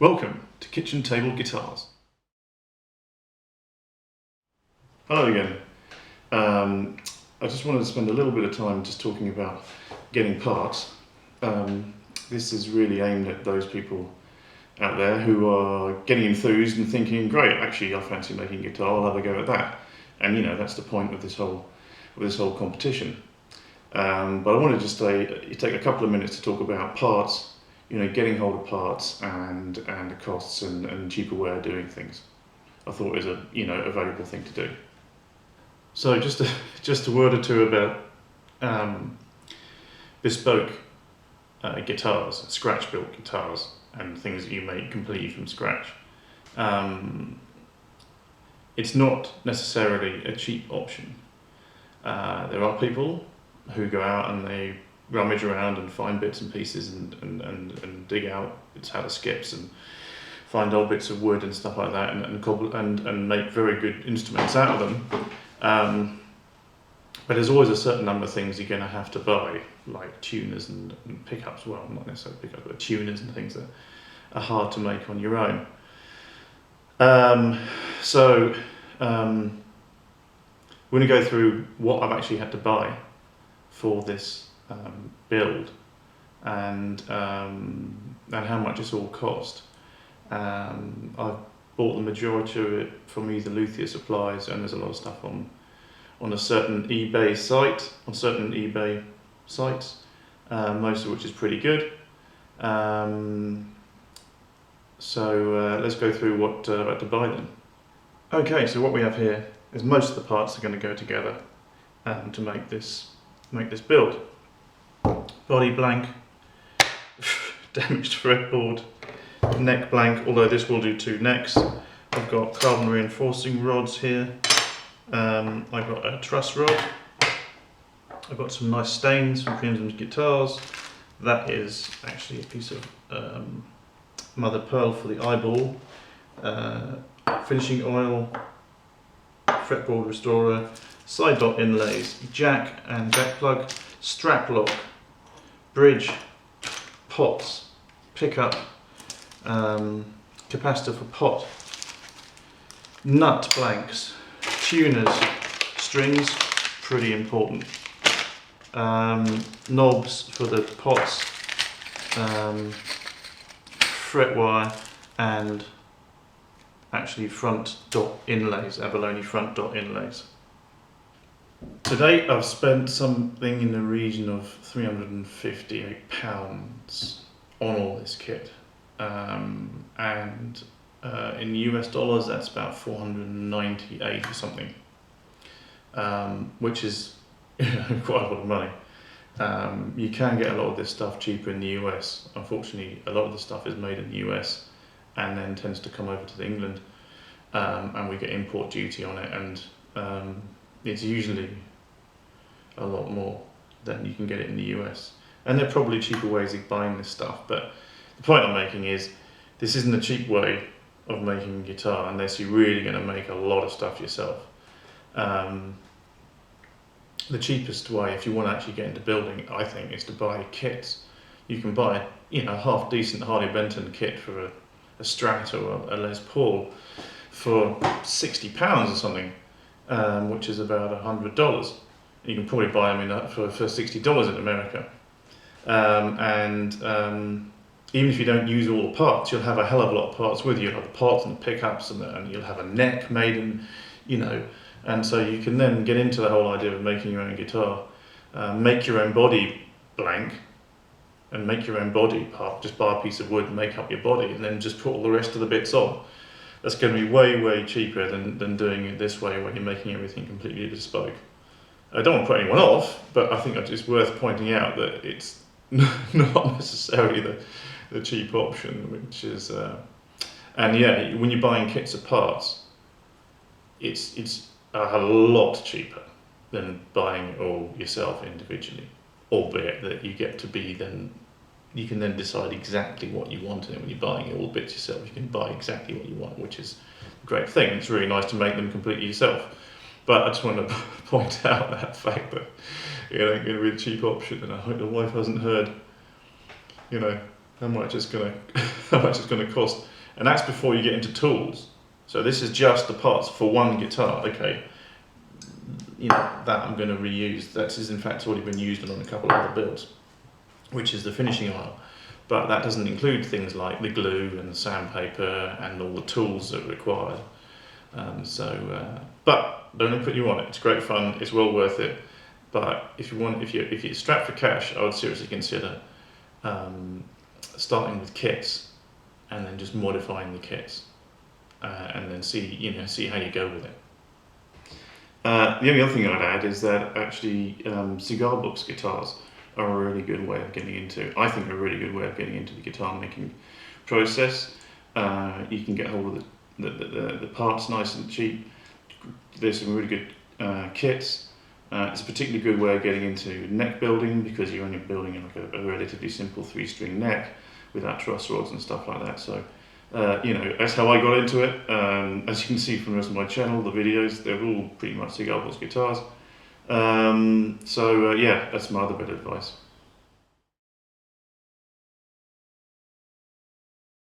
Welcome to Kitchen Table Guitars. Hello again. I just wanted to spend a little bit of time just talking about getting parts. This is really aimed at those people out there who are getting enthused and thinking, great, actually I fancy making a guitar, I'll have a go at that. And you know, that's the point of this whole competition. But I wanted to just take a couple of minutes to talk about parts, you know, getting hold of parts and the costs and cheaper way of doing things. I thought it was a valuable thing to do. So just a word or two about bespoke guitars, scratch-built guitars, and things that you make completely from scratch. It's not necessarily a cheap option. There are people who go out and they rummage around and find bits and pieces and dig out how to skips and find old bits of wood and stuff like that and cobble and make very good instruments out of them. But there's always a certain number of things you're going to have to buy, like tuners and pickups. Well, not necessarily pickups, but tuners and things that are hard to make on your own. So we're going to go through what I've actually had to buy for this build and how much it's all cost. I've bought the majority of it from either Luthier Supplies, and there's a lot of stuff on a certain eBay site, most of which is pretty good. So let's go through what I had to buy then. Okay, so what we have here is most of the parts are going to go together to make this build. Body blank, damaged fretboard, neck blank, although this will do two necks. I've got carbon reinforcing rods here. I've got a truss rod. I've got some nice stains from Crimson's Guitars. That is actually a piece of mother pearl for the eyeball. Finishing oil, fretboard restorer, side dot inlays, jack and back plug, strap lock, bridge, pots, pickup, capacitor for pot, nut blanks, tuners, strings, pretty important, knobs for the pots, fret wire, and actually front dot inlays, abalone front dot inlays. To date I've spent something in the region of £358 on all this kit, and in US dollars that's about 498 or something, which is quite a lot of money. You can get a lot of this stuff cheaper in the US. Unfortunately, a lot of the stuff is made in the US and then tends to come over to England, and we get import duty on it, and it's usually a lot more than you can get it in the US. And there are probably cheaper ways of buying this stuff, but the point I'm making is this isn't a cheap way of making a guitar unless you're really going to make a lot of stuff yourself. The cheapest way, if you want to actually get into building, I think, is to buy kits. You can buy, half decent Harley Benton kit for a Strat or a Les Paul for £60 or something, which is about $100. You can probably buy them for $60 in America. Even if you don't use all the parts, you'll have a hell of a lot of parts with you. You'll have the parts and the pickups, and you'll have a neck made in, and so you can then get into the whole idea of making your own guitar, make your own body blank, and make your own body part. Just buy a piece of wood and make up your body, and then just put all the rest of the bits on. That's going to be way, way cheaper than doing it this way, where you're making everything completely bespoke. I don't want to put anyone off, but I think it's worth pointing out that it's not necessarily the cheap option, which is, and yeah, when you're buying kits of parts, it's a lot cheaper than buying it all yourself individually, albeit that you get to be you can then decide exactly what you want, and when you're buying it all the bits yourself, you can buy exactly what you want, which is a great thing. It's really nice to make them completely yourself. But I just want to point out that fact that it ain't going to be a cheap option, and I hope the wife hasn't heard, how much it's going to cost. And that's before you get into tools. So this is just the parts for one guitar. Okay, you know, that I'm going to reuse. That is in fact already been used on a couple of other builds, which is the finishing oil. But that doesn't include things like the glue and the sandpaper and all the tools that are required. But don't put you on it. It's great fun. It's well worth it. But if you're strapped for cash, I would seriously consider starting with kits and then just modifying the kits, and then see how you go with it. The only other thing I'd add is that actually Cigar Box Guitars are a really good way of getting into. I think a really good way of getting into the guitar making process. You can get hold of the parts nice and cheap. There's some really good kits. It's a particularly good way of getting into neck building because you're only building like a relatively simple 3-string neck without truss rods and stuff like that. So, that's how I got into it. As you can see from the rest of my channel, the videos, they're all pretty much Cigar Box Guitars. Yeah, that's my other bit of advice.